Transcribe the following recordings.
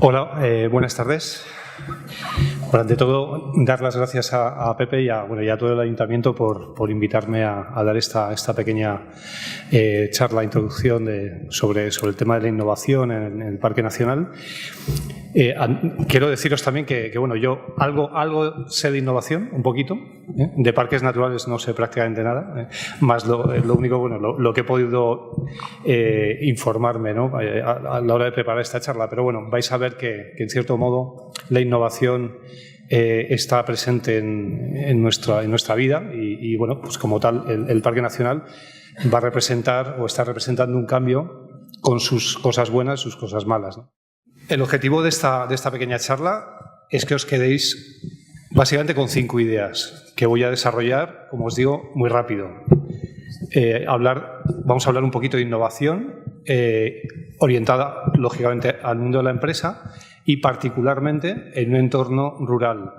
Hola, buenas tardes. Bueno, ante todo, dar las gracias a Pepe y a todo el Ayuntamiento por invitarme a dar esta pequeña charla, introducción sobre el tema de la innovación en el Parque Nacional. Quiero deciros también que yo algo sé de innovación, un poquito. De parques naturales no sé prácticamente nada, más lo único, lo que he podido informarme, ¿no?, a la hora de preparar esta charla. Pero bueno, vais a ver que en cierto modo la innovación está presente en nuestra vida y bueno, pues como tal el Parque Nacional va a representar o está representando un cambio con sus cosas buenas, sus cosas malas, ¿no? El objetivo de esta pequeña charla es que os quedéis básicamente con 5 ideas que voy a desarrollar, como os digo, muy rápido. Vamos a hablar un poquito de innovación orientada, lógicamente, al mundo de la empresa y particularmente en un entorno rural.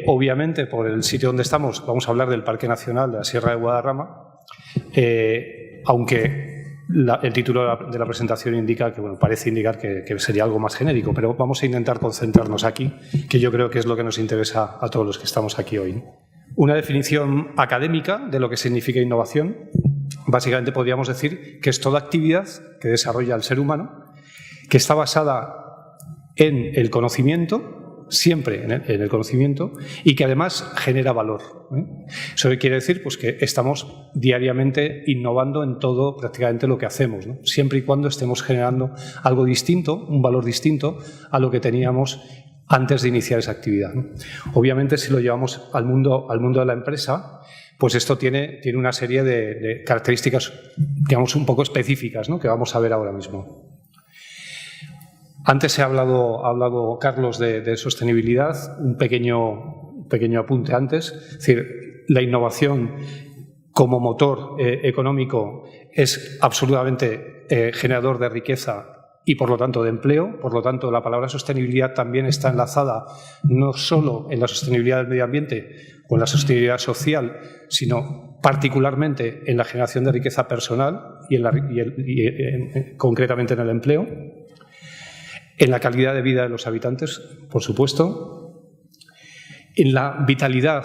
Obviamente, por el sitio donde estamos, vamos a hablar del Parque Nacional de la Sierra de Guadarrama, aunque el título de la presentación indica que, parece indicar que sería algo más genérico, pero vamos a intentar concentrarnos aquí, que yo creo que es lo que nos interesa a todos los que estamos aquí hoy. Una definición académica de lo que significa innovación, básicamente podríamos decir que es toda actividad que desarrolla el ser humano, que está basada en el conocimiento, siempre en el conocimiento, y que además genera valor. Eso quiere decir pues, que estamos diariamente innovando en todo prácticamente lo que hacemos, ¿no? Siempre y cuando estemos generando algo distinto, un valor distinto a lo que teníamos antes de iniciar esa actividad, ¿no? Obviamente, si lo llevamos al mundo de la empresa, pues esto tiene una serie de características, digamos, un poco específicas, ¿no?, que vamos a ver ahora mismo. Antes ha hablado Carlos de sostenibilidad, un pequeño apunte antes. Es decir, la innovación como motor económico es absolutamente generador de riqueza y, por lo tanto, de empleo. Por lo tanto, la palabra sostenibilidad también está enlazada no solo en la sostenibilidad del medio ambiente o en la sostenibilidad social, sino particularmente en la generación de riqueza personal y concretamente en el empleo. En la calidad de vida de los habitantes, por supuesto, en la vitalidad,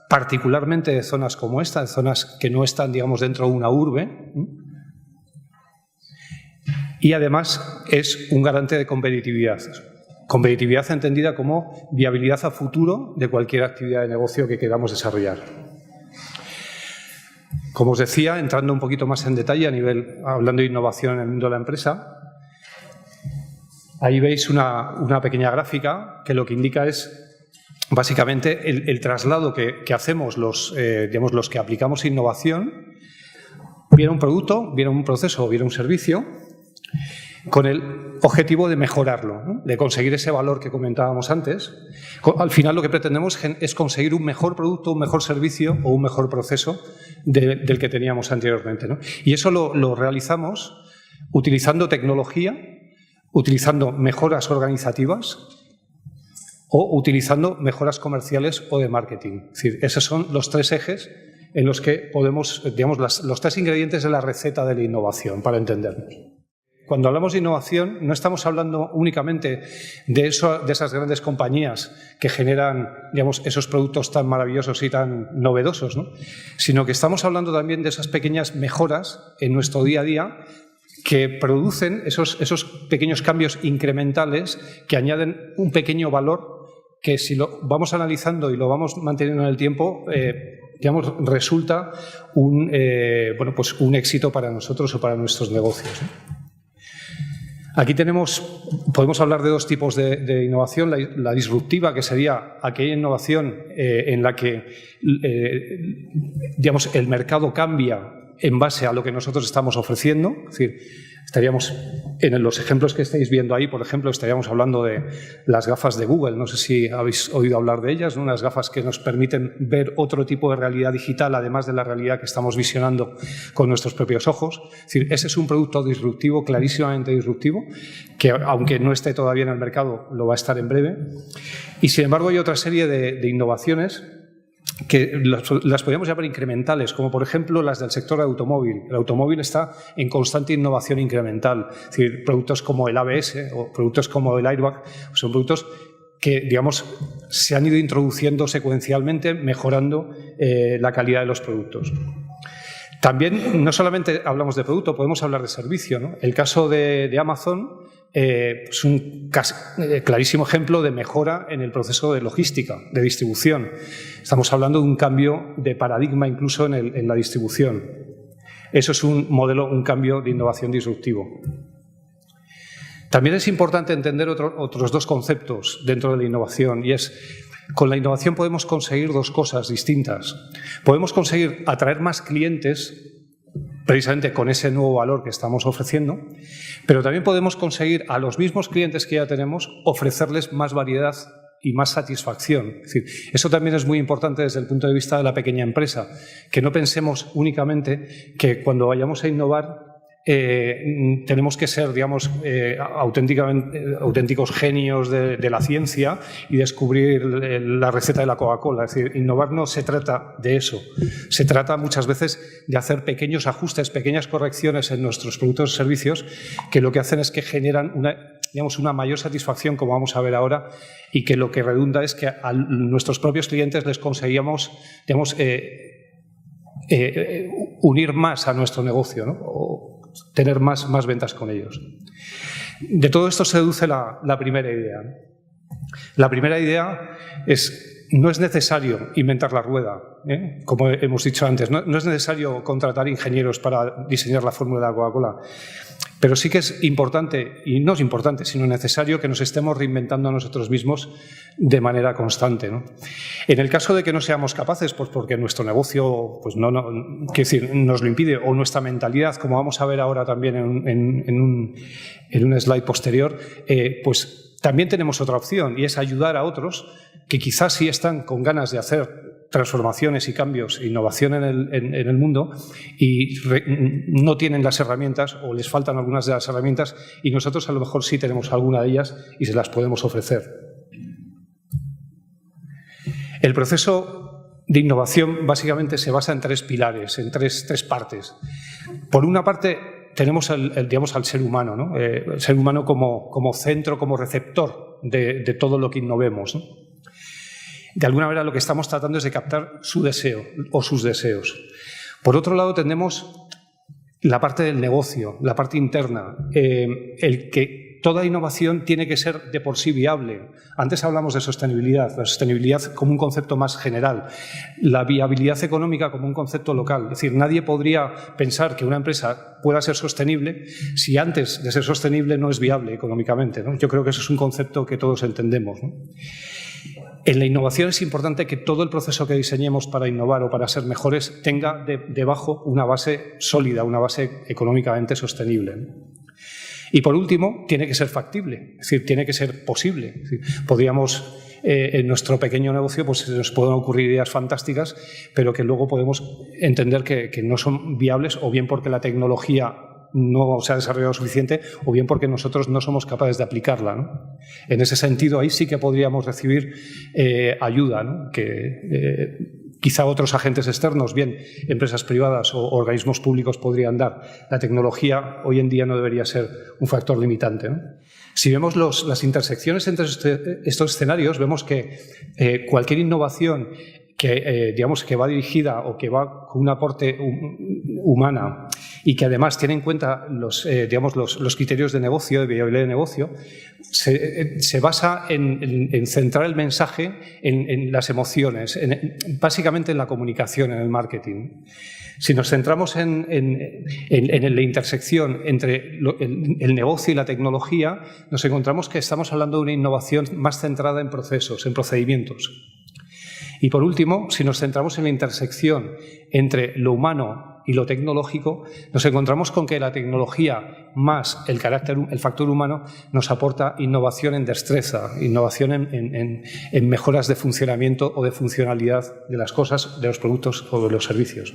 particularmente de zonas como esta, de zonas que no están, digamos, dentro de una urbe, y además es un garante de competitividad. Competitividad entendida como viabilidad a futuro de cualquier actividad de negocio que queramos desarrollar. Como os decía, entrando un poquito más en detalle hablando de innovación en el mundo de la empresa, ahí veis una pequeña gráfica que lo que indica es básicamente el traslado que hacemos los que aplicamos innovación, viene un producto, viene un proceso, viene un servicio, con el objetivo de mejorarlo, ¿no?, de conseguir ese valor que comentábamos antes. Al final lo que pretendemos es conseguir un mejor producto, un mejor servicio o un mejor proceso del que teníamos anteriormente, ¿no? Y eso lo realizamos utilizando tecnología, utilizando mejoras organizativas o utilizando mejoras comerciales o de marketing. Es decir, esos son los 3 ejes en los que podemos, digamos, los 3 ingredientes de la receta de la innovación, para entendernos. Cuando hablamos de innovación, no estamos hablando únicamente de esas grandes compañías que generan, digamos, esos productos tan maravillosos y tan novedosos, ¿no?, sino que estamos hablando también de esas pequeñas mejoras en nuestro día a día que producen esos pequeños cambios incrementales que añaden un pequeño valor que, si lo vamos analizando y lo vamos manteniendo en el tiempo, digamos, resulta un éxito para nosotros o para nuestros negocios, ¿no? Aquí podemos hablar de 2 tipos de innovación. La disruptiva, que sería aquella innovación en la que digamos, el mercado cambia en base a lo que nosotros estamos ofreciendo. Es decir, estaríamos, en los ejemplos que estáis viendo ahí, por ejemplo, estaríamos hablando de las gafas de Google. No sé si habéis oído hablar de ellas, ¿no? Unas gafas que nos permiten ver otro tipo de realidad digital, además de la realidad que estamos visionando con nuestros propios ojos. Es decir, ese es un producto disruptivo, clarísimamente disruptivo, que aunque no esté todavía en el mercado, lo va a estar en breve. Y sin embargo hay otra serie de innovaciones que las podríamos llamar incrementales, como por ejemplo las del sector automóvil. El automóvil está en constante innovación incremental. Es decir, productos como el ABS o productos como el airbag son productos que, digamos, se han ido introduciendo secuencialmente, mejorando la calidad de los productos. También, no solamente hablamos de producto, podemos hablar de servicio, ¿no? El caso de Amazon es un clarísimo ejemplo de mejora en el proceso de logística, de distribución. Estamos hablando de un cambio de paradigma incluso en la distribución. Eso es un modelo, un cambio de innovación disruptivo. También es importante entender otros dos conceptos dentro de la innovación, y es, con la innovación podemos conseguir dos cosas distintas. Podemos conseguir atraer más clientes precisamente con ese nuevo valor que estamos ofreciendo, pero también podemos conseguir a los mismos clientes que ya tenemos ofrecerles más variedad y más satisfacción. Es decir, eso también es muy importante desde el punto de vista de la pequeña empresa, que no pensemos únicamente que cuando vayamos a innovar tenemos que ser, digamos, auténticos genios de la ciencia y descubrir la receta de la Coca-Cola. Es decir, innovar no se trata de eso. Se trata muchas veces de hacer pequeños ajustes, pequeñas correcciones en nuestros productos y servicios que lo que hacen es que generan una mayor satisfacción, como vamos a ver ahora, y que lo que redunda es que a nuestros propios clientes les conseguíamos, digamos, unir más a nuestro negocio, ¿no? O tener más ventas con ellos. De todo esto se deduce la primera idea. La primera idea es: no es necesario inventar la rueda, como hemos dicho antes. No es necesario contratar ingenieros para diseñar la fórmula de la Coca-Cola. Pero sí que es importante, y no es importante, sino necesario, que nos estemos reinventando a nosotros mismos de manera constante, ¿no? En el caso de que no seamos capaces, pues porque nuestro negocio pues quiero decir, nos lo impide, o nuestra mentalidad, como vamos a ver ahora también en un slide posterior, pues también tenemos otra opción, y es ayudar a otros que quizás sí están con ganas de hacer transformaciones y cambios e innovación en el mundo y no tienen las herramientas o les faltan algunas de las herramientas, y nosotros a lo mejor sí tenemos alguna de ellas y se las podemos ofrecer. El proceso de innovación básicamente se basa en tres pilares, en tres partes. Por una parte tenemos digamos, al ser humano, ¿no? El ser humano como centro, como receptor de todo lo que innovemos, ¿no? De alguna manera lo que estamos tratando es de captar su deseo o sus deseos. Por otro lado tenemos la parte del negocio, la parte interna, el que toda innovación tiene que ser de por sí viable. Antes hablamos de sostenibilidad, la sostenibilidad como un concepto más general, la viabilidad económica como un concepto local. Es decir, nadie podría pensar que una empresa pueda ser sostenible si antes de ser sostenible no es viable económicamente, ¿no? Yo creo que eso es un concepto que todos entendemos, ¿no? En la innovación es importante que todo el proceso que diseñemos para innovar o para ser mejores tenga debajo una base sólida, una base económicamente sostenible, ¿no? Y por último, tiene que ser factible, es decir, tiene que ser posible. Es decir, podríamos, en nuestro pequeño negocio, pues se nos pueden ocurrir ideas fantásticas, pero que luego podemos entender que no son viables, o bien porque la tecnología no se ha desarrollado suficiente, o bien porque nosotros no somos capaces de aplicarla, ¿no? En ese sentido, ahí sí que podríamos recibir ayuda, ¿no? Quizá otros agentes externos, bien empresas privadas o organismos públicos, podrían dar. La tecnología hoy en día no debería ser un factor limitante, ¿no? Si vemos las intersecciones entre estos escenarios, vemos que cualquier innovación digamos, que va dirigida o que va con un aporte humana y que además tiene en cuenta digamos, los criterios de negocio, de viabilidad de negocio, se basa en centrar el mensaje en las emociones, básicamente en la comunicación, en el marketing. Si nos centramos en la intersección entre el negocio y la tecnología, nos encontramos que estamos hablando de una innovación más centrada en procesos, en procedimientos. Y por último, si nos centramos en la intersección entre lo humano y lo tecnológico, nos encontramos con que la tecnología más el factor humano nos aporta innovación en destreza, innovación en mejoras de funcionamiento o de funcionalidad de las cosas, de los productos o de los servicios.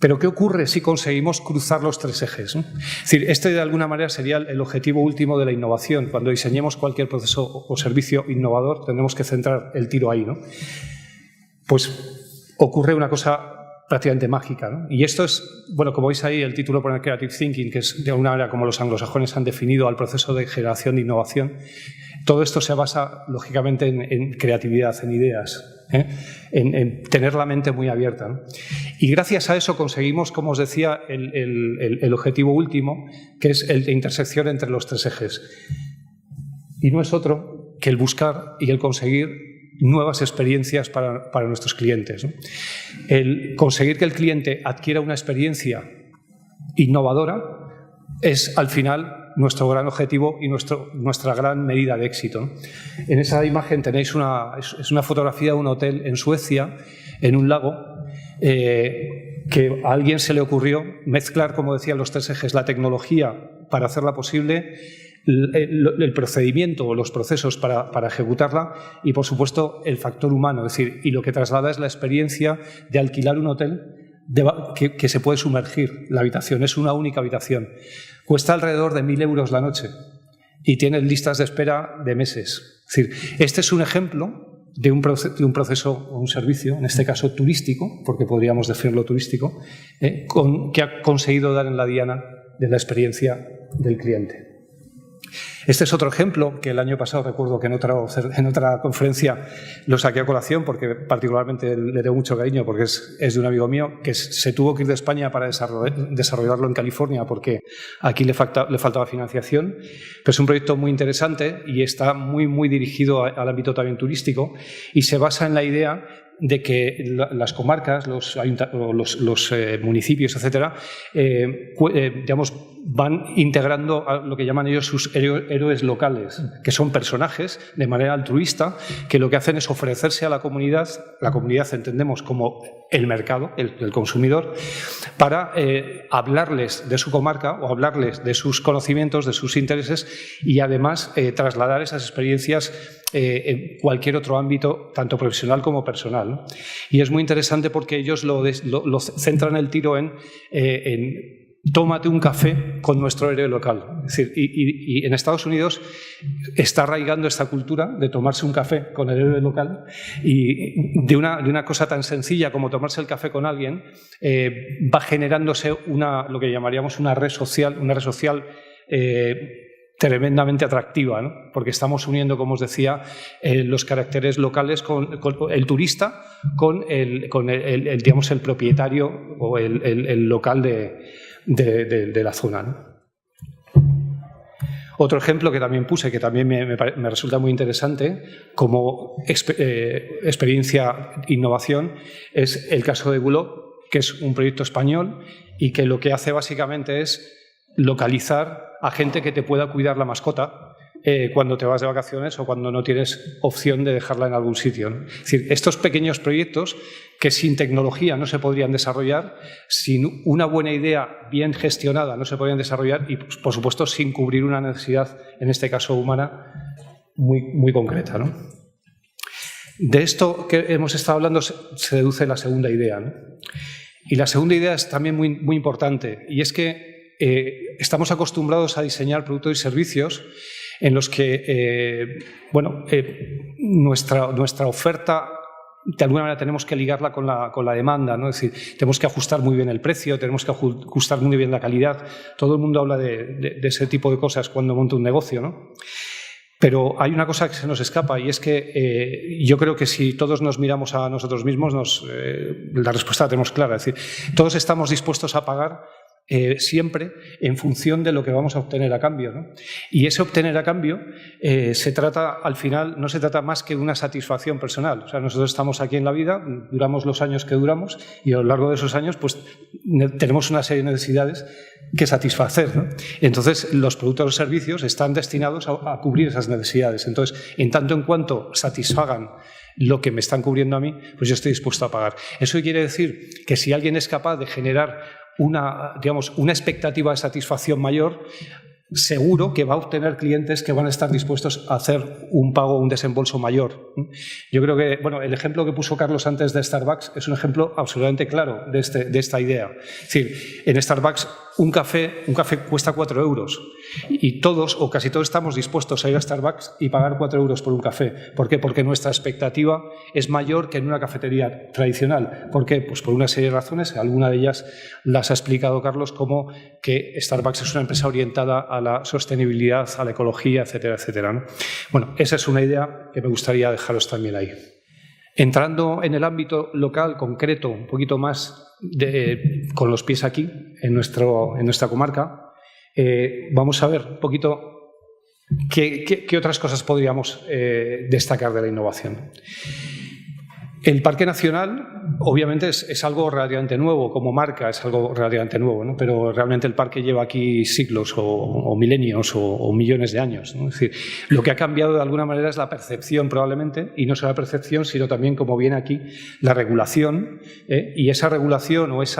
Pero ¿qué ocurre si conseguimos cruzar los tres ejes, ¿no? Es decir, este de alguna manera sería el objetivo último de la innovación. Cuando diseñemos cualquier proceso o servicio innovador, tenemos que centrar el tiro ahí, ¿no? pues ocurre una cosa prácticamente mágica, ¿no? Y esto es, bueno, como veis ahí, el título pone Creative Thinking, que es de alguna manera como los anglosajones han definido al proceso de generación de innovación. Todo esto se basa, lógicamente, en creatividad, en ideas, en tener la mente muy abierta, ¿no? Y gracias a eso conseguimos, como os decía, el objetivo último, que es el de intersección entre los tres ejes. Y no es otro que el buscar y el conseguir nuevas experiencias para nuestros clientes, ¿no? El conseguir que el cliente adquiera una experiencia innovadora es, al final, nuestro gran objetivo y nuestra gran medida de éxito, ¿no? En esa imagen tenéis es una fotografía de un hotel en Suecia, en un lago, que a alguien se le ocurrió mezclar, como decía, los tres ejes, la tecnología para hacerla posible, el procedimiento o los procesos para ejecutarla y, por supuesto, el factor humano. Es decir, y lo que traslada es la experiencia de alquilar un hotel que se puede sumergir. La habitación es una única habitación. Cuesta alrededor de 1.000 euros la noche y tiene listas de espera de meses. Es decir, este es un ejemplo de un proceso o un servicio, en este caso turístico, porque podríamos definirlo turístico, que ha conseguido dar en la diana de la experiencia del cliente. Este es otro ejemplo que el año pasado recuerdo que en otra conferencia lo saqué a colación porque particularmente le tengo mucho cariño porque es de un amigo mío que se tuvo que ir de España para desarrollarlo en California porque aquí le faltaba financiación, pero es un proyecto muy interesante y está muy dirigido al ámbito también turístico y se basa en la idea de que las comarcas, los municipios, etcétera, digamos, van integrando a lo que llaman ellos sus héroes locales, que son personajes de manera altruista que lo que hacen es ofrecerse a la comunidad entendemos como el mercado, el consumidor, para hablarles de su comarca o hablarles de sus conocimientos, de sus intereses y además trasladar esas experiencias en cualquier otro ámbito, tanto profesional como personal, ¿no? Y es muy interesante porque ellos lo centran el tiro en tómate un café con nuestro héroe local. Es decir, y en Estados Unidos está arraigando esta cultura de tomarse un café con el héroe local y de una cosa tan sencilla como tomarse el café con alguien va generándose lo que llamaríamos una red social tremendamente atractiva, ¿no? Porque estamos uniendo, como os decía, los caracteres locales con el turista, con digamos, el propietario o el local de la zona, ¿no? Otro ejemplo que también puse, que también me resulta muy interesante como experiencia innovación, es el caso de Bullock, que es un proyecto español y que lo que hace básicamente es localizar a gente que te pueda cuidar la mascota cuando te vas de vacaciones o cuando no tienes opción de dejarla en algún sitio, ¿no? Es decir, estos pequeños proyectos que sin tecnología no se podrían desarrollar, sin una buena idea bien gestionada no se podrían desarrollar y, por supuesto, sin cubrir una necesidad, en este caso humana, muy concreta, ¿no? De esto que hemos estado hablando se deduce la segunda idea, ¿no? Y la segunda idea es también muy importante y es que estamos acostumbrados a diseñar productos y servicios en los que nuestra oferta de alguna manera tenemos que ligarla con la demanda, ¿no? Es decir, tenemos que ajustar muy bien el precio, tenemos que ajustar muy bien la calidad. Todo el mundo habla de ese tipo de cosas cuando monta un negocio, ¿no? Pero hay una cosa que se nos escapa y es que yo creo que si todos nos miramos a nosotros mismos, la respuesta la tenemos clara. Es decir, todos estamos dispuestos a pagar siempre en función de lo que vamos a obtener a cambio, ¿no? Y ese obtener a cambio al final no se trata más que de una satisfacción personal. O sea, nosotros estamos aquí en la vida, duramos los años que duramos y a lo largo de esos años pues tenemos una serie de necesidades que satisfacer, ¿no? Entonces los productos o servicios están destinados a cubrir esas necesidades. Entonces, en tanto en cuanto satisfagan lo que me están cubriendo a mí, pues yo estoy dispuesto a pagar. Eso quiere decir que si alguien es capaz de generar una expectativa de satisfacción mayor, seguro que va a obtener clientes que van a estar dispuestos a hacer un pago, un desembolso mayor. Yo creo que, bueno, el ejemplo que puso Carlos antes de Starbucks es un ejemplo absolutamente claro de esta idea. Es decir, en Starbucks un café cuesta 4 euros y todos o casi todos estamos dispuestos a ir a Starbucks y pagar 4 euros por un café. ¿Por qué? Porque nuestra expectativa es mayor que en una cafetería tradicional. ¿Por qué? Pues por una serie de razones. Alguna de ellas las ha explicado Carlos, como que Starbucks es una empresa orientada a la sostenibilidad, a la ecología, etcétera, etcétera, ¿no? Bueno, esa es una idea que me gustaría dejaros también ahí. Entrando en el ámbito local, concreto, un poquito más con los pies aquí, en nuestra comarca, vamos a ver un poquito qué otras cosas podríamos destacar de la innovación. El Parque Nacional, obviamente, es algo relativamente nuevo, como marca es algo relativamente nuevo, ¿no? Pero realmente el parque lleva aquí siglos o milenios o millones de años, ¿no? Es decir, lo que ha cambiado de alguna manera es la percepción, probablemente, y no solo la percepción, sino también, como viene aquí, la regulación, y esa regulación o ese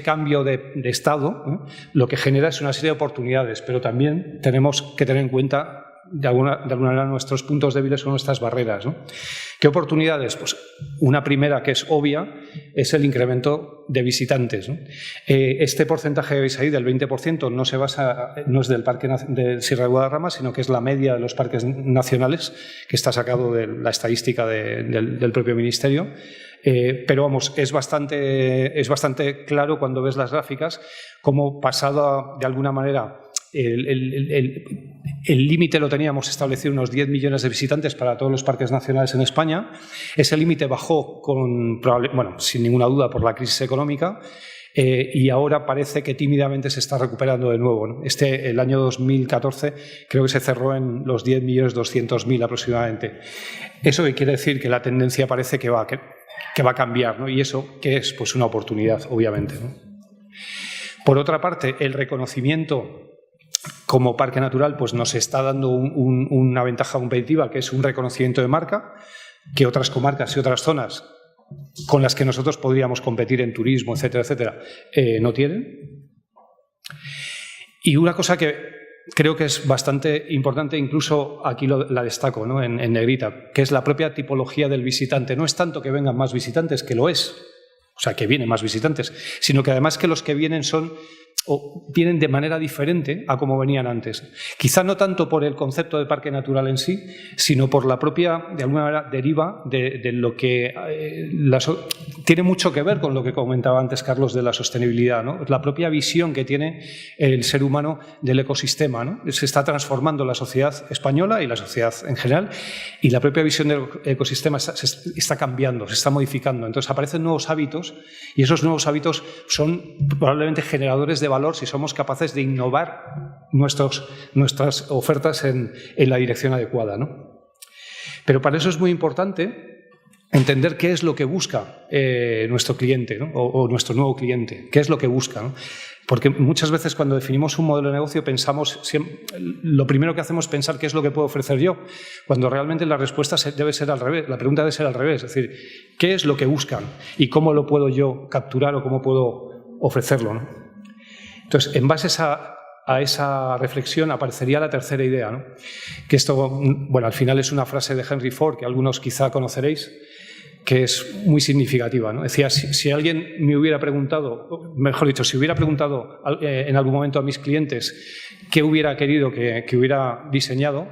cambio de estado, lo que genera es una serie de oportunidades, pero también tenemos que tener en cuenta de alguna manera nuestros puntos débiles son nuestras barreras, ¿no? ¿Qué oportunidades? Pues una primera, que es obvia, es el incremento de visitantes, ¿no? Este porcentaje que veis ahí del 20% no es del Parque de Sierra de Guadarrama, sino que es la media de los parques nacionales, que está sacado de la estadística del propio Ministerio. Pero vamos, es bastante claro cuando ves las gráficas cómo, pasado de alguna manera el límite lo teníamos establecido unos 10 millones de visitantes para todos los parques nacionales en España. Ese límite bajó sin ninguna duda por la crisis económica, y ahora parece que tímidamente se está recuperando de nuevo, ¿no? El año 2014 creo que se cerró en los 10.200.000 aproximadamente. ¿Eso qué quiere decir? Que la tendencia parece que va a cambiar, ¿no? Y eso, ¿qué es? Pues una oportunidad, obviamente, ¿no? Por otra parte, el reconocimiento como parque natural pues nos está dando una ventaja competitiva, que es un reconocimiento de marca que otras comarcas y otras zonas con las que nosotros podríamos competir en turismo, etcétera, etcétera, no tienen. Y una cosa que creo que es bastante importante, incluso aquí la destaco, ¿no? en negrita, que es la propia tipología del visitante. No es tanto que vengan más visitantes, que lo es, o sea, que vienen más visitantes, sino que además que los que vienen vienen de manera diferente a como venían antes. Quizá no tanto por el concepto de parque natural en sí, sino por la propia, de alguna manera, deriva de lo que tiene mucho que ver con lo que comentaba antes Carlos de la sostenibilidad, ¿no? La propia visión que tiene el ser humano del ecosistema, ¿no? Se está transformando la sociedad española y la sociedad en general, y la propia visión del ecosistema está cambiando, se está modificando. Entonces aparecen nuevos hábitos, y esos nuevos hábitos son probablemente generadores de valor si somos capaces de innovar nuestras ofertas en la dirección adecuada, ¿no? Pero para eso es muy importante entender qué es lo que busca nuestro cliente, ¿no? o nuestro nuevo cliente, qué es lo que busca, ¿no? Porque muchas veces cuando definimos un modelo de negocio lo primero que hacemos es pensar qué es lo que puedo ofrecer yo, cuando realmente la respuesta debe ser al revés, la pregunta debe ser al revés, es decir, ¿qué es lo que buscan y cómo lo puedo yo capturar o cómo puedo ofrecerlo, ¿no? Entonces, en base a esa reflexión aparecería la tercera idea, ¿no? Que esto, bueno, al final es una frase de Henry Ford que algunos quizá conoceréis, que es muy significativa, ¿no? Decía, si alguien me hubiera preguntado, mejor dicho, si hubiera preguntado en algún momento a mis clientes qué hubiera querido que hubiera diseñado,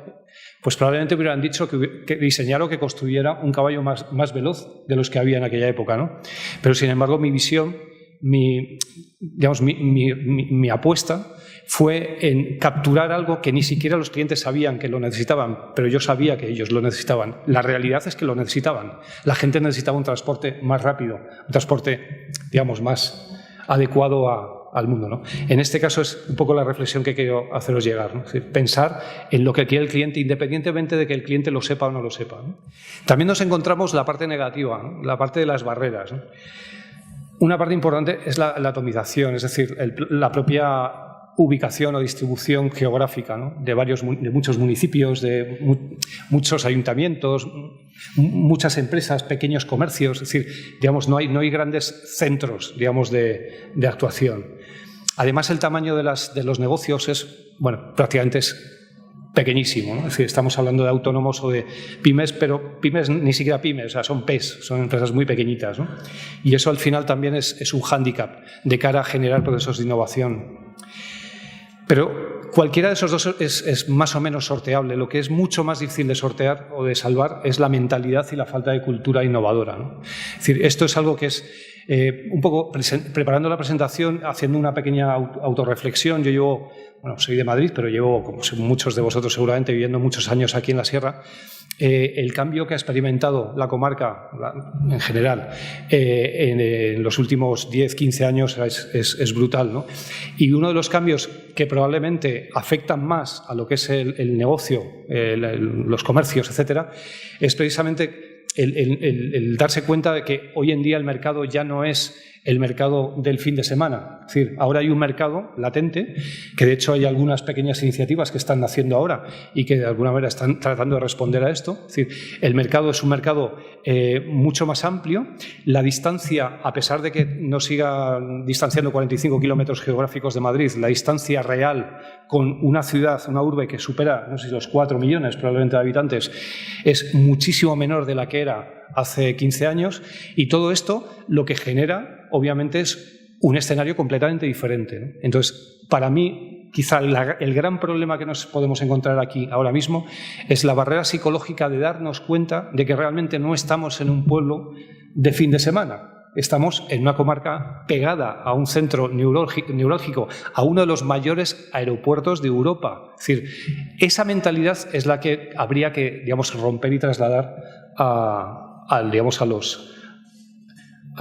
pues probablemente hubieran dicho que diseñara o que construyera un caballo más veloz de los que había en aquella época, ¿no? Pero, sin embargo, mi visión, mi apuesta fue en capturar algo que ni siquiera los clientes sabían que lo necesitaban, pero yo sabía que ellos lo necesitaban. La realidad es que lo necesitaban. La gente necesitaba un transporte más rápido, un transporte, digamos, más adecuado al mundo, ¿no? En este caso es un poco la reflexión que quiero haceros llegar, ¿no? Es decir, pensar en lo que quiere el cliente, independientemente de que el cliente lo sepa o no lo sepa, ¿no? También nos encontramos la parte negativa, ¿no? La parte de las barreras, ¿no? Una parte importante es la atomización, es decir, la propia ubicación o distribución geográfica, ¿no? de muchos municipios, de muchos ayuntamientos, muchas empresas, pequeños comercios, es decir, digamos, no hay grandes centros, digamos, de actuación. Además, el tamaño de los negocios es, bueno, prácticamente es pequeñísimo, ¿no? Es decir, estamos hablando de autónomos o de pymes, pero pymes ni siquiera pymes, o sea, son PES, son empresas muy pequeñitas, ¿no? Y eso al final también es un hándicap de cara a generar procesos de innovación. Pero cualquiera de esos dos es más o menos sorteable. Lo que es mucho más difícil de sortear o de salvar es la mentalidad y la falta de cultura innovadora, ¿no? Es decir, esto es algo que es un poco preparando la presentación, haciendo una pequeña autorreflexión. Yo llevo, bueno, soy de Madrid, pero llevo, como muchos de vosotros seguramente, viviendo muchos años aquí en la Sierra. El cambio que ha experimentado la comarca en general en los últimos 10, 15 años es brutal, ¿no? Y uno de los cambios que probablemente afectan más a lo que es el negocio, los comercios, etcétera, es precisamente el darse cuenta de que hoy en día el mercado ya no es el mercado del fin de semana. Es decir, ahora hay un mercado latente, que de hecho hay algunas pequeñas iniciativas que están naciendo ahora y que de alguna manera están tratando de responder a esto. Es decir, el mercado es un mercado mucho más amplio. La distancia, a pesar de que nos siga distanciando 45 kilómetros geográficos de Madrid, la distancia real con una ciudad, una urbe que supera, no sé si los 4 millones probablemente de habitantes, es muchísimo menor de la que era hace 15 años, y todo esto lo que genera, obviamente, es un escenario completamente diferente, ¿no? Entonces, para mí, quizá el gran problema que nos podemos encontrar aquí ahora mismo es la barrera psicológica de darnos cuenta de que realmente no estamos en un pueblo de fin de semana. Estamos en una comarca pegada a un centro neurálgico, a uno de los mayores aeropuertos de Europa. Es decir, esa mentalidad es la que habría que, digamos, romper y trasladar a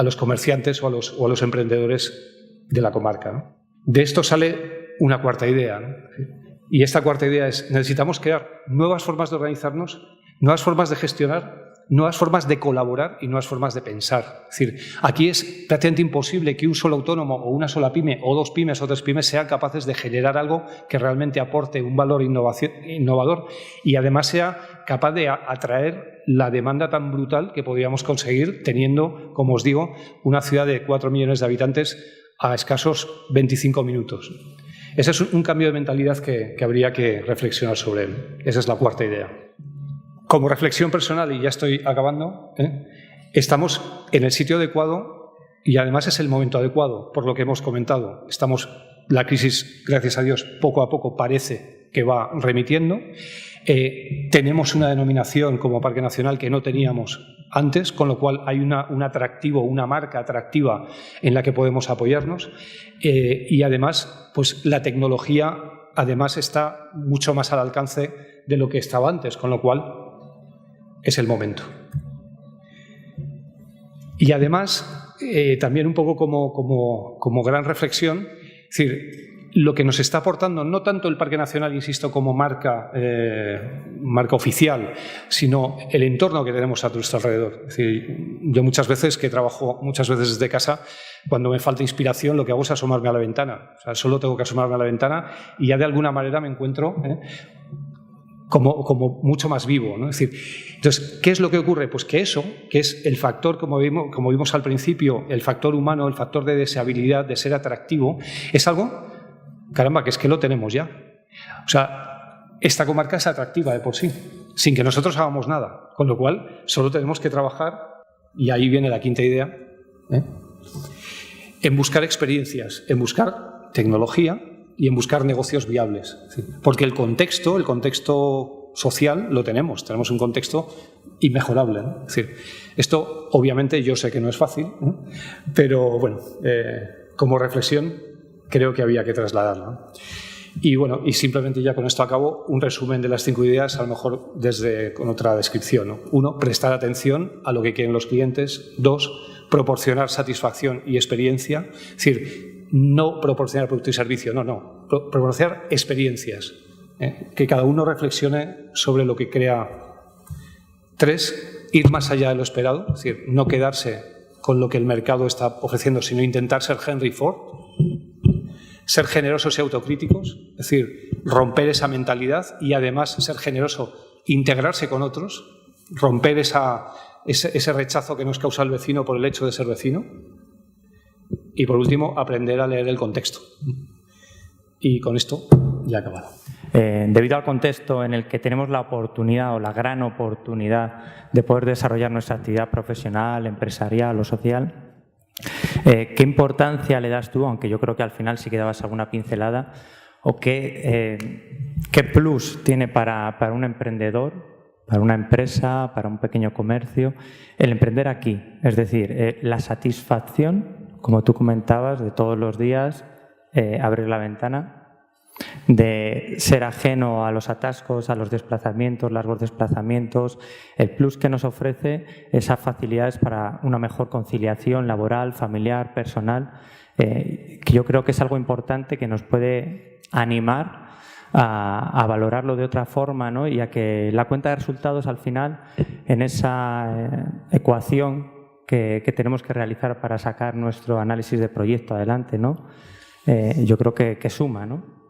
los comerciantes o a los emprendedores de la comarca, ¿no? De esto sale una cuarta idea, ¿no? Y esta cuarta idea es: necesitamos crear nuevas formas de organizarnos, nuevas formas de gestionar, nuevas formas de colaborar y nuevas formas de pensar. Es decir, aquí es prácticamente imposible que un solo autónomo o una sola pyme o dos pymes o tres pymes sean capaces de generar algo que realmente aporte un valor innovador y además sea capaz de atraer la demanda tan brutal que podríamos conseguir teniendo, como os digo, una ciudad de 4 millones de habitantes a escasos 25 minutos. Ese es un cambio de mentalidad que habría que reflexionar sobre él. Esa es la cuarta idea. Como reflexión personal, y ya estoy acabando, estamos en el sitio adecuado y además es el momento adecuado, por lo que hemos comentado. La crisis, gracias a Dios, poco a poco parece que va remitiendo. Tenemos una denominación como Parque Nacional que no teníamos antes, con lo cual hay un atractivo, una marca atractiva en la que podemos apoyarnos. Y además, pues la tecnología además está mucho más al alcance de lo que estaba antes, con lo cual es el momento. Y además, también un poco como gran reflexión, es decir, lo que nos está aportando no tanto el Parque Nacional, insisto, como marca oficial, sino el entorno que tenemos a nuestro alrededor. Es decir, yo muchas veces, que trabajo muchas veces desde casa, cuando me falta inspiración, lo que hago es asomarme a la ventana. O sea, solo tengo que asomarme a la ventana y ya de alguna manera me encuentro como mucho más vivo, ¿no? Es decir, entonces, ¿qué es lo que ocurre? Pues que eso, que es el factor, como vimos al principio, el factor humano, el factor de deseabilidad, de ser atractivo, es algo, caramba, que es que lo tenemos ya. O sea, esta comarca es atractiva de por sí, sin que nosotros hagamos nada, con lo cual solo tenemos que trabajar, y ahí viene la quinta idea, en buscar experiencias, en buscar tecnología y en buscar negocios viables. Porque el contexto social lo tenemos un contexto inmejorable, ¿no? Es decir, esto obviamente yo sé que no es fácil, ¿no? Pero bueno, como reflexión creo que había que trasladarla, ¿no? Y bueno, y simplemente ya con esto acabo, un resumen de las 5 ideas, a lo mejor con otra descripción, ¿no? 1, prestar atención a lo que quieren los clientes. 2, proporcionar satisfacción y experiencia. Es decir, no proporcionar producto y servicio, no, proporcionar experiencias, que cada uno reflexione sobre lo que crea. 3, ir más allá de lo esperado, es decir, no quedarse con lo que el mercado está ofreciendo, sino intentar ser Henry Ford, ser generosos y autocríticos, es decir, romper esa mentalidad y además ser generoso, integrarse con otros, romper ese rechazo que nos causa el vecino por el hecho de ser vecino. Y por último, aprender a leer el contexto. Y con esto ya he acabado. Debido al contexto en el que tenemos la oportunidad o la gran oportunidad de poder desarrollar nuestra actividad profesional, empresarial o social, ¿qué importancia le das tú, aunque yo creo que al final sí que dabas alguna pincelada, o qué plus tiene para un emprendedor, para una empresa, para un pequeño comercio, el emprender aquí? Es decir, la satisfacción, como tú comentabas, de todos los días abrir la ventana, de ser ajeno a los atascos, a los desplazamientos, largos desplazamientos, el plus que nos ofrece esas facilidades para una mejor conciliación laboral, familiar, personal, que yo creo que es algo importante que nos puede animar a valorarlo de otra forma, ¿no? Y a que la cuenta de resultados al final, en esa ecuación que tenemos que realizar para sacar nuestro análisis de proyecto adelante, ¿no? Yo creo que suma, ¿no?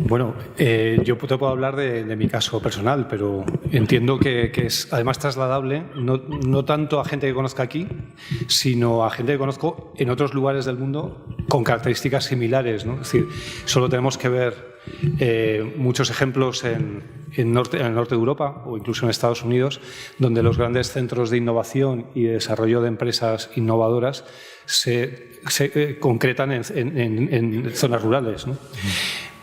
Bueno, yo te puedo hablar de mi caso personal, pero entiendo que es además trasladable no tanto a gente que conozca aquí, sino a gente que conozco en otros lugares del mundo con características similares, ¿no? Es decir, solo tenemos que ver muchos ejemplos en el norte de Europa o incluso en Estados Unidos, donde los grandes centros de innovación y de desarrollo de empresas innovadoras se concretan en zonas rurales, ¿no?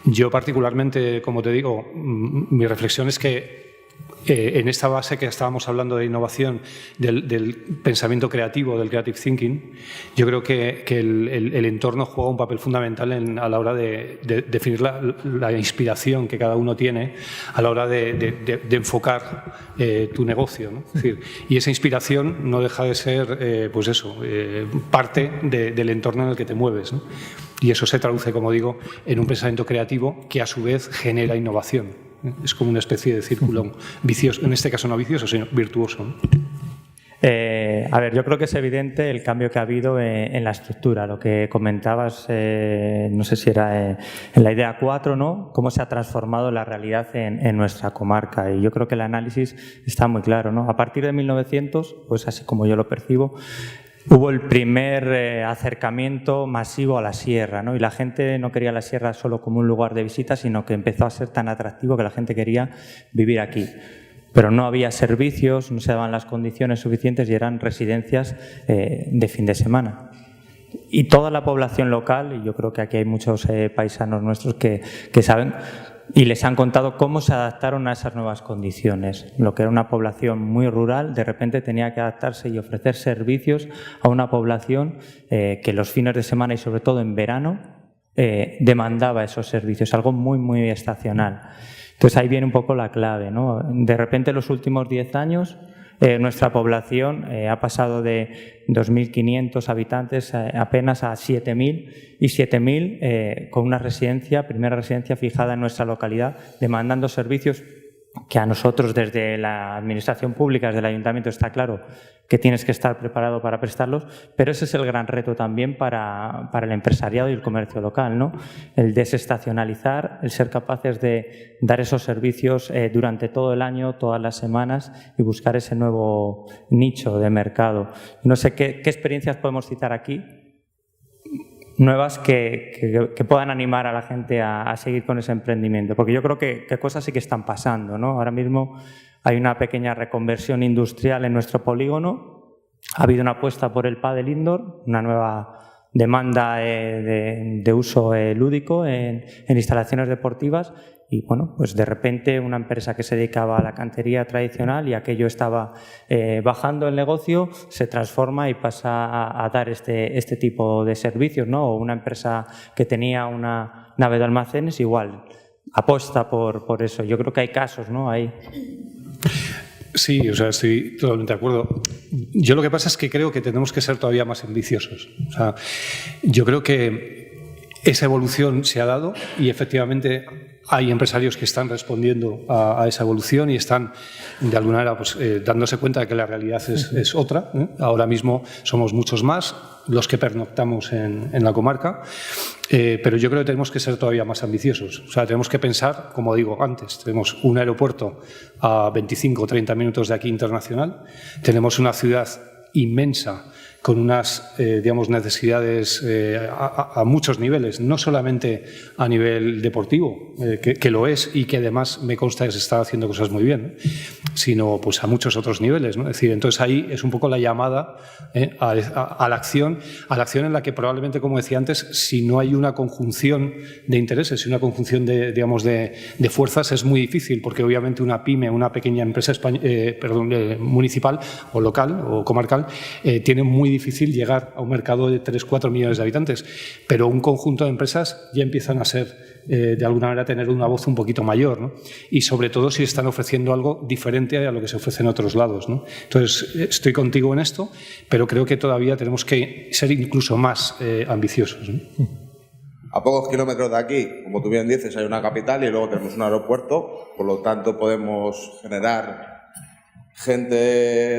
Yo particularmente, como te digo, mi reflexión es que en esta base que estábamos hablando de innovación, del pensamiento creativo, del creative thinking, yo creo que el entorno juega un papel fundamental a la hora de definir la inspiración que cada uno tiene a la hora de enfocar tu negocio, ¿no? Es decir, y esa inspiración no deja de ser, pues eso, parte del entorno en el que te mueves, ¿no? Y eso se traduce, como digo, en un pensamiento creativo que a su vez genera innovación. Es como una especie de círculo vicioso, en este caso no vicioso, sino virtuoso, ¿no? A ver, yo creo que es evidente el cambio que ha habido en la estructura. Lo que comentabas, no sé si era en la idea 4, ¿no? Cómo se ha transformado la realidad en nuestra comarca. Y yo creo que el análisis está muy claro, ¿no? A partir de 1900, pues así como yo lo percibo, hubo el primer acercamiento masivo a la sierra, ¿no? Y la gente no quería la sierra solo como un lugar de visita, sino que empezó a ser tan atractivo que la gente quería vivir aquí. Pero no había servicios, no se daban las condiciones suficientes y eran residencias de fin de semana. Y toda la población local, y yo creo que aquí hay muchos paisanos nuestros que saben y les han contado cómo se adaptaron a esas nuevas condiciones. Lo que era una población muy rural, de repente tenía que adaptarse y ofrecer servicios a una población que los fines de semana y sobre todo en verano demandaba esos servicios, algo muy, muy estacional. Entonces ahí viene un poco la clave, ¿no? De repente en los últimos 10 años nuestra población ha pasado de 2.500 habitantes apenas a 7.000 y 7.000 con una primera residencia fijada en nuestra localidad, demandando servicios que a nosotros desde la administración pública, desde el ayuntamiento, está claro que tienes que estar preparado para prestarlos, pero ese es el gran reto también para el empresariado y el comercio local, ¿no? El desestacionalizar, el ser capaces de dar esos servicios durante todo el año, todas las semanas y buscar ese nuevo nicho de mercado. No sé qué experiencias podemos citar aquí nuevas que puedan animar a la gente a seguir con ese emprendimiento, porque yo creo que cosas sí que están pasando, ¿no? Ahora mismo hay una pequeña reconversión industrial en nuestro polígono, ha habido una apuesta por el pádel indoor, una nueva demanda de uso lúdico en instalaciones deportivas y bueno, pues de repente una empresa que se dedicaba a la cantería tradicional y aquello estaba bajando el negocio, se transforma y pasa a dar este tipo de servicios, ¿no? O una empresa que tenía una nave de almacenes igual, apuesta por eso. Yo creo que hay casos, ¿no? Ahí. Sí, o sea, estoy totalmente de acuerdo. Yo lo que pasa es que creo que tenemos que ser todavía más ambiciosos. O sea, yo creo que esa evolución se ha dado y efectivamente hay empresarios que están respondiendo a esa evolución y están, de alguna manera, pues, dándose cuenta de que la realidad es otra, ¿eh? Ahora mismo somos muchos más los que pernoctamos en la comarca, pero yo creo que tenemos que ser todavía más ambiciosos. O sea, tenemos que pensar, como digo antes, tenemos un aeropuerto a 25 o 30 minutos de aquí internacional, tenemos una ciudad inmensa unas digamos, necesidades a muchos niveles, no solamente a nivel deportivo, que lo es y que además me consta que se está haciendo cosas muy bien, sino pues, a muchos otros niveles, ¿no? Es decir, entonces ahí es un poco la llamada a la acción en la que probablemente, como decía antes, si no hay una conjunción de intereses y una conjunción digamos, de fuerzas, es muy difícil, porque obviamente una pyme, una pequeña empresa municipal o local o comarcal, tiene muy difícil llegar a un mercado de 3-4 millones de habitantes, pero un conjunto de empresas ya empiezan a ser, de alguna manera, tener una voz un poquito mayor, ¿no? Y sobre todo si están ofreciendo algo diferente a lo que se ofrece en otros lados, ¿no? Entonces, estoy contigo en esto, pero creo que todavía tenemos que ser incluso más ambiciosos, ¿no? A pocos kilómetros de aquí, como tú bien dices, hay una capital y luego tenemos un aeropuerto, por lo tanto podemos generar gente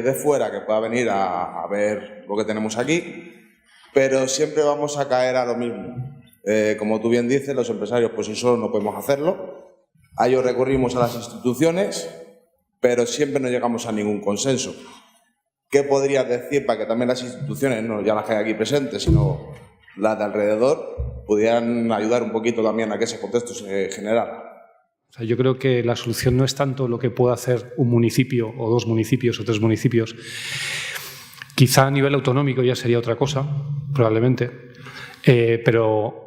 de fuera que pueda venir a ver lo que tenemos aquí, pero siempre vamos a caer a lo mismo. Como tú bien dices, los empresarios pues solo no podemos hacerlo, a ellos recurrimos a las instituciones, pero siempre no llegamos a ningún consenso. ¿Qué podrías decir para que también las instituciones, no ya las que hay aquí presentes, sino las de alrededor, pudieran ayudar un poquito también a que ese contexto se generara? O sea, yo creo que la solución no es tanto lo que pueda hacer un municipio o 2 municipios o 3 municipios. Quizá a nivel autonómico ya sería otra cosa, probablemente, pero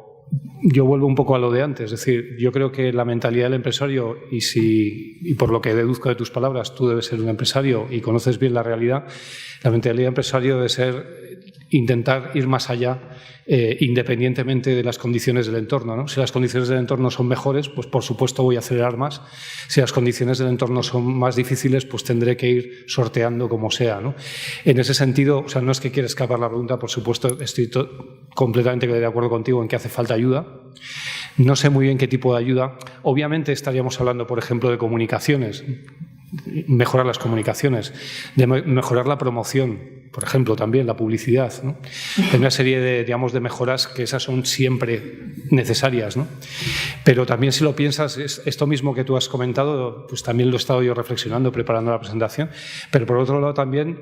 yo vuelvo un poco a lo de antes. Es decir, yo creo que la mentalidad del empresario, y por lo que deduzco de tus palabras, tú debes ser un empresario y conoces bien la realidad, la mentalidad del empresario debe ser intentar ir más allá, independientemente de las condiciones del entorno, ¿no? Si las condiciones del entorno son mejores, pues por supuesto voy a acelerar más. Si las condiciones del entorno son más difíciles, pues tendré que ir sorteando como sea, ¿no? En ese sentido, o sea, no es que quiera escapar la pregunta, por supuesto, estoy completamente de acuerdo contigo en que hace falta ayuda. No sé muy bien qué tipo de ayuda. Obviamente estaríamos hablando, por ejemplo, de comunicaciones, mejorar las comunicaciones, de mejorar la promoción, por ejemplo, también la publicidad, ¿no? Hay una serie de, digamos, de mejoras que esas son siempre necesarias, ¿no? Pero también, si lo piensas, esto mismo que tú has comentado, pues también lo he estado yo reflexionando, preparando la presentación, pero por otro lado también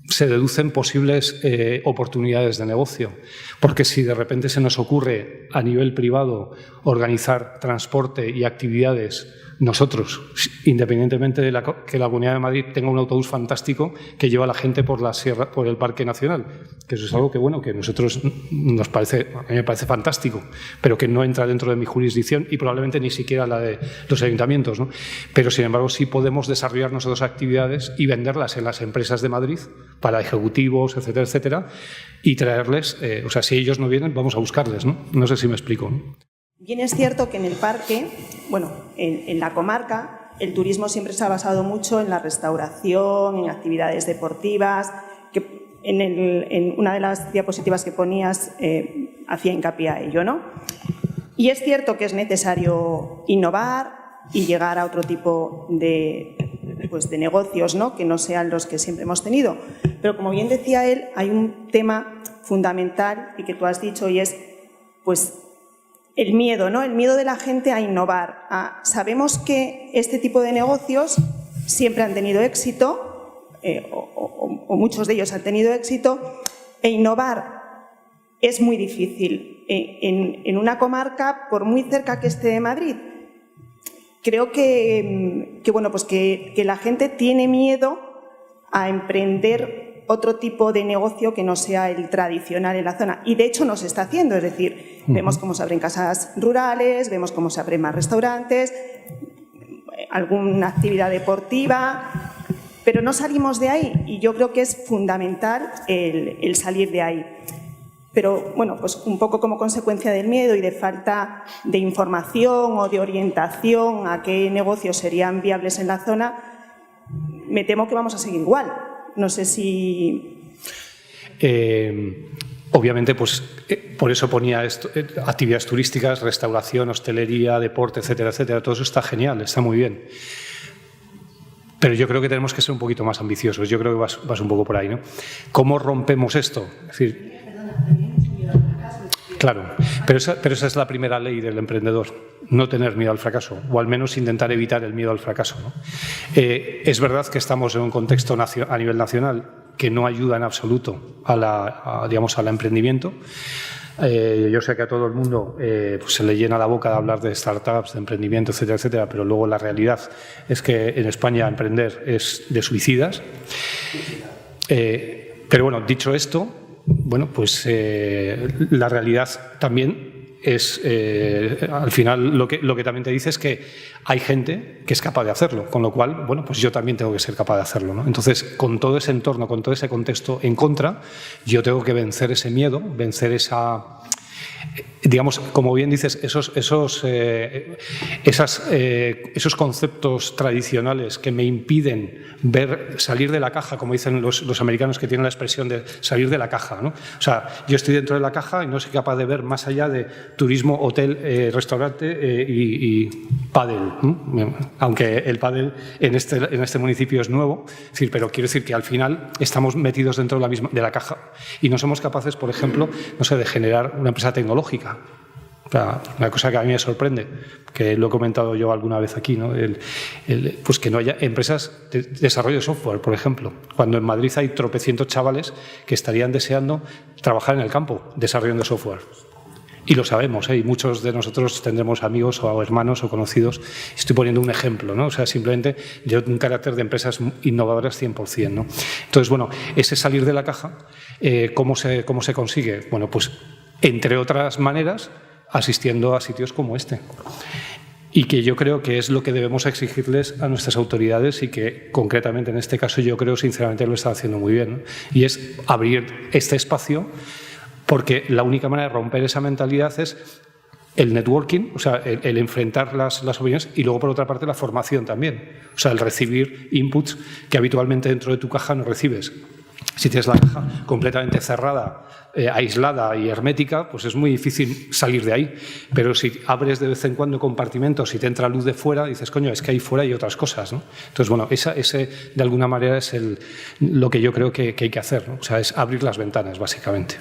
se deducen posibles oportunidades de negocio, porque si de repente se nos ocurre a nivel privado organizar transporte y actividades nosotros, independientemente de que la Comunidad de Madrid tenga un autobús fantástico que lleva a la gente por la sierra, por el Parque Nacional, que eso es algo que, bueno, que a nosotros a mí me parece fantástico, pero que no entra dentro de mi jurisdicción y probablemente ni siquiera la de los ayuntamientos, ¿no? Pero, sin embargo, sí podemos desarrollar nosotros actividades y venderlas en las empresas de Madrid para ejecutivos, etcétera, etcétera, y traerles, o sea, si ellos no vienen, vamos a buscarles, ¿no? No sé si me explico, ¿no? Bien es cierto que en el parque, bueno, en la comarca, el turismo siempre se ha basado mucho en la restauración, en actividades deportivas, que en una de las diapositivas que ponías hacía hincapié a ello, ¿no? Y es cierto que es necesario innovar y llegar a otro tipo de negocios, ¿no?, que no sean los que siempre hemos tenido. Pero, como bien decía él, hay un tema fundamental y que tú has dicho, y es, pues, el miedo, ¿no? El miedo de la gente a innovar. Sabemos que este tipo de negocios siempre han tenido éxito, o muchos de ellos han tenido éxito, e innovar es muy difícil. En una comarca, por muy cerca que esté de Madrid, creo que la gente tiene miedo a emprender otro tipo de negocio que no sea el tradicional en la zona. Y de hecho no se está haciendo, es decir, vemos cómo se abren casas rurales, vemos cómo se abren más restaurantes, alguna actividad deportiva, pero no salimos de ahí y yo creo que es fundamental el salir de ahí. Pero bueno, pues un poco como consecuencia del miedo y de falta de información o de orientación a qué negocios serían viables en la zona, me temo que vamos a seguir igual. No sé si... Obviamente, pues por eso ponía esto, actividades turísticas, restauración, hostelería, deporte, etcétera, etcétera. Todo eso está genial, está muy bien. Pero yo creo que tenemos que ser un poquito más ambiciosos. Yo creo que vas un poco por ahí, ¿no? ¿Cómo rompemos esto? Es decir, claro, pero esa es la primera ley del emprendedor, no tener miedo al fracaso, o al menos intentar evitar el miedo al fracaso, ¿no? Es verdad que estamos en un contexto a nivel nacional que no ayuda en absoluto digamos, al emprendimiento. Yo sé que a todo el mundo pues se le llena la boca de hablar de startups, de emprendimiento, etcétera, etcétera, pero luego la realidad es que en España emprender es de suicidas. Pero bueno, dicho esto, bueno, pues la realidad también es, al final, lo que también te dice es que hay gente que es capaz de hacerlo, con lo cual, bueno, pues yo también tengo que ser capaz de hacerlo, ¿no? Entonces, con todo ese entorno, con todo ese contexto en contra, yo tengo que vencer ese miedo, vencer esa, digamos, como bien dices, esos conceptos tradicionales que me impiden salir de la caja, como dicen los americanos, que tienen la expresión de salir de la caja, ¿no? O sea, yo estoy dentro de la caja y no soy capaz de ver más allá de turismo, hotel, restaurante y pádel, ¿no? Aunque el pádel en este municipio es nuevo, es decir, pero quiero decir que al final estamos metidos dentro de la caja y no somos capaces, por ejemplo, no sé, de generar una empresa tecnológica. O sea, una cosa que a mí me sorprende, que lo he comentado yo alguna vez aquí, ¿no? Pues que no haya empresas de desarrollo de software, por ejemplo, cuando en Madrid hay tropecientos chavales que estarían deseando trabajar en el campo desarrollando software. Y lo sabemos, ¿eh? Y muchos de nosotros tendremos amigos o hermanos o conocidos. Estoy poniendo un ejemplo, ¿no? O sea, simplemente de un carácter de empresas innovadoras 100%, ¿no? Entonces, bueno, ese salir de la caja, ¿cómo se consigue? Bueno, pues entre otras maneras, asistiendo a sitios como este. Y que yo creo que es lo que debemos exigirles a nuestras autoridades y que concretamente en este caso yo creo sinceramente lo están haciendo muy bien, ¿no? Y es abrir este espacio porque la única manera de romper esa mentalidad es el networking, o sea, el enfrentar las opiniones y luego por otra parte la formación también, o sea, el recibir inputs que habitualmente dentro de tu caja no recibes. Si tienes la caja completamente cerrada, aislada y hermética, pues es muy difícil salir de ahí. Pero si abres de vez en cuando compartimentos y te entra luz de fuera, dices, coño, es que ahí fuera hay otras cosas, ¿no? Entonces, bueno, ese de alguna manera es lo que yo creo que hay que hacer, ¿no? O sea, es abrir las ventanas, básicamente.